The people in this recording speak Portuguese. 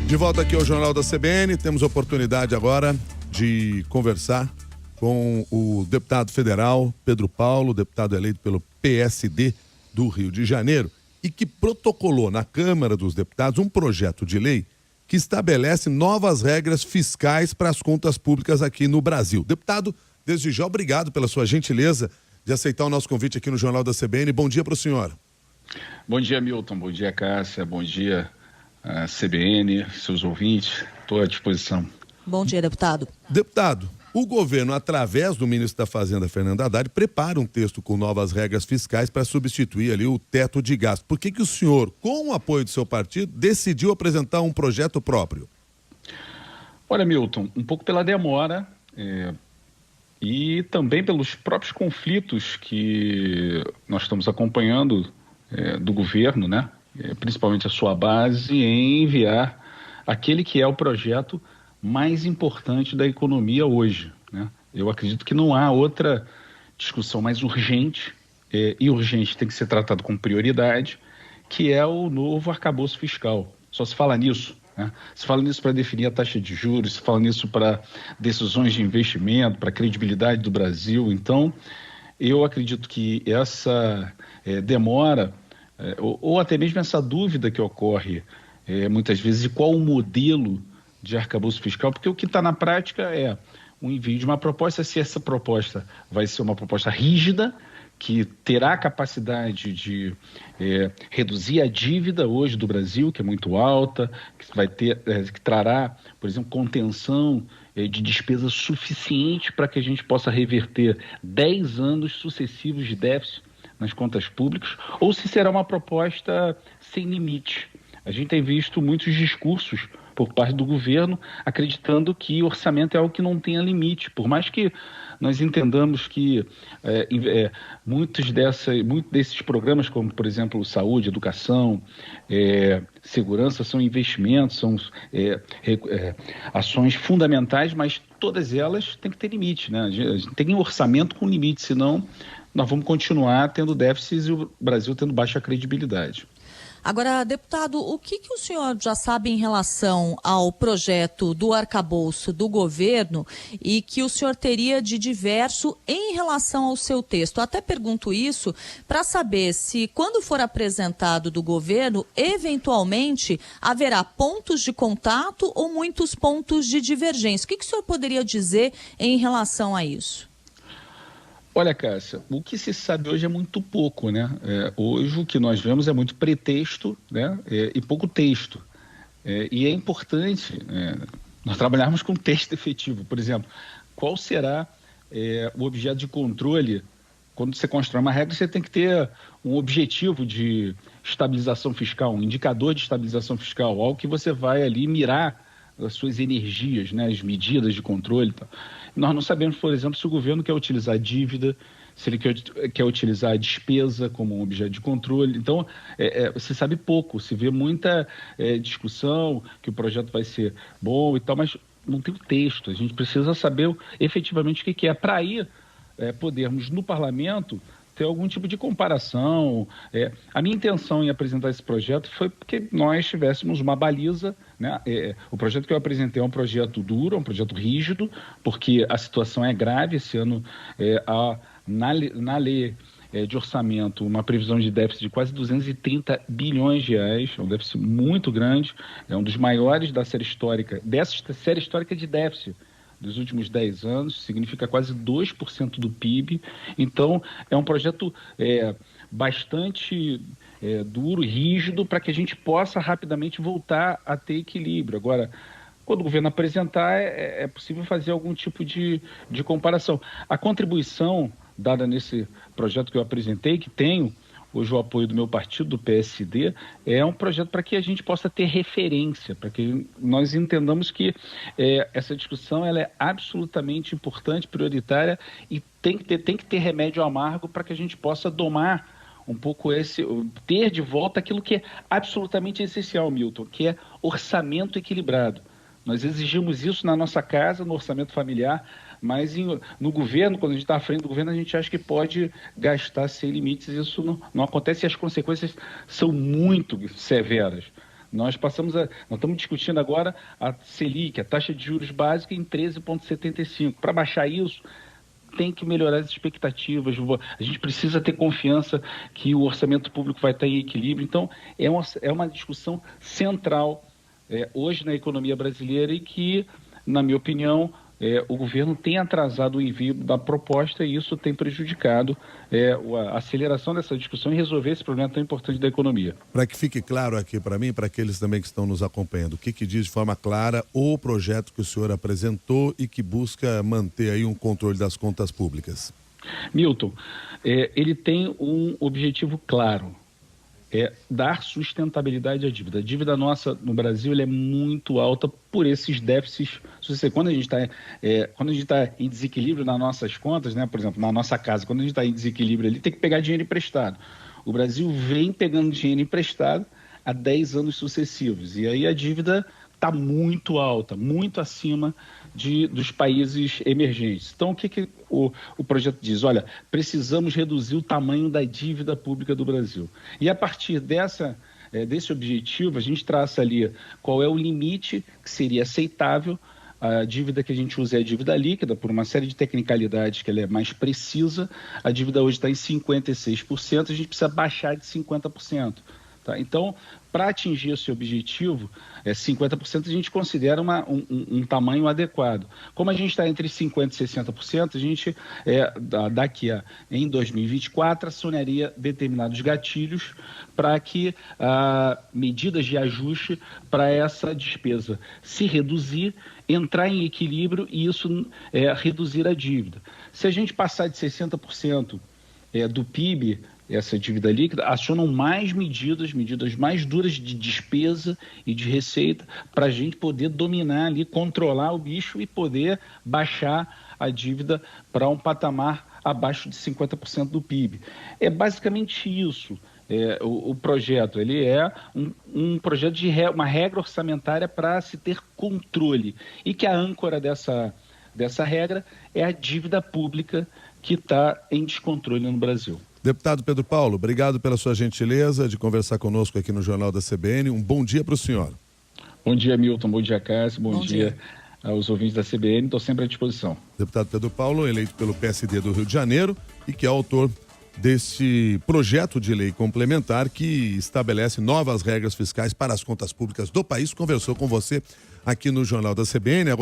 De volta aqui ao Jornal da CBN, temos oportunidade agora de conversar com o deputado federal Pedro Paulo, deputado eleito pelo PSD do Rio de Janeiro, e que protocolou na Câmara dos Deputados um projeto de lei que estabelece novas regras fiscais para as contas públicas aqui no Brasil. Deputado, desde já, obrigado pela sua gentileza de aceitar o nosso convite aqui no Jornal da CBN. Bom dia para o senhor. Bom dia, Milton. Bom dia, Cássia. Bom dia, CBN, seus ouvintes. Estou à disposição. Bom dia, deputado. Deputado, o governo, através do ministro da Fazenda, Fernando Haddad, prepara um texto com novas regras fiscais para substituir ali o teto de gasto. Por que o senhor, com o apoio do seu partido, decidiu apresentar um projeto próprio? Olha, Milton, um pouco pela demora e também pelos próprios conflitos que nós estamos acompanhando do governo, né? Principalmente a sua base, em enviar aquele que é o projeto mais importante da economia hoje, né? Eu acredito que não há outra discussão mais urgente, e urgente tem que ser tratado com prioridade, que é o novo arcabouço fiscal. Só se fala nisso, né? Se fala nisso para definir a taxa de juros, se fala nisso para decisões de investimento, para a credibilidade do Brasil. Então, eu acredito que essa demora, ou até mesmo essa dúvida que ocorre muitas vezes de qual o modelo de arcabouço fiscal, porque o que está na prática é o envio de uma proposta, se essa proposta vai ser uma proposta rígida, que terá a capacidade de reduzir a dívida hoje do Brasil, que é muito alta, que trará, por exemplo, contenção de despesa suficiente para que a gente possa reverter 10 anos sucessivos de déficit nas contas públicas, ou se será uma proposta sem limite. A gente tem visto muitos discursos por parte do governo acreditando que orçamento é algo que não tenha limite, por mais que nós entendamos que muitos desses programas, como por exemplo saúde, educação, segurança, são investimentos, são ações fundamentais, mas todas elas têm que ter limite, né? A gente tem um orçamento com limite, senão nós vamos continuar tendo déficits e o Brasil tendo baixa credibilidade. Agora, deputado, o que o senhor já sabe em relação ao projeto do arcabouço do governo e que o senhor teria de diverso em relação ao seu texto? Eu até pergunto isso para saber se, quando for apresentado do governo, eventualmente haverá pontos de contato ou muitos pontos de divergência. O que o senhor poderia dizer em relação a isso? Olha, Cássia, o que se sabe hoje é muito pouco, né? Hoje o que nós vemos é muito pretexto, né? E pouco texto. E é importante nós trabalharmos com texto efetivo. Por exemplo, qual será o objeto de controle? Quando você constrói uma regra, você tem que ter um objetivo de estabilização fiscal, um indicador de estabilização fiscal, algo que você vai ali mirar as suas energias, né, as medidas de controle e tal. Nós não sabemos, por exemplo, se o governo quer utilizar a dívida, se ele quer utilizar a despesa como um objeto de controle. Então, você sabe pouco, se vê muita discussão, que o projeto vai ser bom e tal, mas não tem o texto. A gente precisa saber efetivamente o que é, para aí podermos, no parlamento, ter algum tipo de comparação. A minha intenção em apresentar esse projeto foi porque nós tivéssemos uma baliza, né? O projeto que eu apresentei é um projeto duro, é um projeto rígido, porque a situação é grave. Esse ano há na lei de orçamento uma previsão de déficit de quase 230 bilhões de reais, é um déficit muito grande, é um dos maiores dessa série histórica de déficit dos últimos 10 anos, significa quase 2% do PIB. Então, é um projeto bastante duro e rígido para que a gente possa rapidamente voltar a ter equilíbrio. Agora, quando o governo apresentar, é possível fazer algum tipo de comparação. A contribuição dada nesse projeto que eu apresentei, que tenho hoje o apoio do meu partido, do PSD, é um projeto para que a gente possa ter referência, para que nós entendamos que essa discussão ela é absolutamente importante, prioritária, e tem que ter remédio amargo para que a gente possa domar um pouco ter de volta aquilo que é absolutamente essencial, Milton, que é orçamento equilibrado. Nós exigimos isso na nossa casa, no orçamento familiar, mas no governo, quando a gente está à frente do governo, a gente acha que pode gastar sem limites. Isso não acontece e as consequências são muito severas. Nós estamos discutindo agora a Selic, a taxa de juros básica, em 13,75. Para baixar isso, tem que melhorar as expectativas. A gente precisa ter confiança que o orçamento público vai estar em equilíbrio. Então, é uma discussão central hoje na economia brasileira e que, na minha opinião, o governo tem atrasado o envio da proposta e isso tem prejudicado a aceleração dessa discussão e resolver esse problema tão importante da economia. Para que fique claro aqui para mim, para aqueles também que estão nos acompanhando, o que diz de forma clara o projeto que o senhor apresentou e que busca manter aí um controle das contas públicas? Milton, ele tem um objetivo claro. Dar sustentabilidade à dívida. A dívida nossa no Brasil é muito alta por esses déficits. Quando a gente está em desequilíbrio nas nossas contas, né, por exemplo, na nossa casa, quando a gente está em desequilíbrio ali, tem que pegar dinheiro emprestado. O Brasil vem pegando dinheiro emprestado há 10 anos sucessivos. E aí a dívida está muito alta, muito acima dos países emergentes. Então, o que o projeto diz? Olha, precisamos reduzir o tamanho da dívida pública do Brasil. E a partir desse objetivo, a gente traça ali qual é o limite que seria aceitável. A dívida que a gente usa é a dívida líquida, por uma série de tecnicalidades que ela é mais precisa. A dívida hoje está em 56%, a gente precisa baixar de 50%. Tá? Então, para atingir esse objetivo, 50% a gente considera um tamanho adequado. Como a gente está entre 50% e 60%, a gente, em 2024, acionaria determinados gatilhos para que medidas de ajuste para essa despesa se reduzir, entrar em equilíbrio e isso reduzir a dívida. Se a gente passar de 60% do PIB, essa dívida líquida, acionam mais medidas mais duras de despesa e de receita para a gente poder dominar ali, controlar o bicho e poder baixar a dívida para um patamar abaixo de 50% do PIB. É basicamente isso. O projeto, ele é um projeto de uma regra orçamentária para se ter controle e que a âncora dessa regra é a dívida pública que está em descontrole no Brasil. Deputado Pedro Paulo, obrigado pela sua gentileza de conversar conosco aqui no Jornal da CBN. Um bom dia para o senhor. Bom dia, Milton. Bom dia, Cássio. Bom dia aos ouvintes da CBN. Estou sempre à disposição. Deputado Pedro Paulo, eleito pelo PSD do Rio de Janeiro e que é autor desse projeto de lei complementar que estabelece novas regras fiscais para as contas públicas do país. Conversou com você aqui no Jornal da CBN.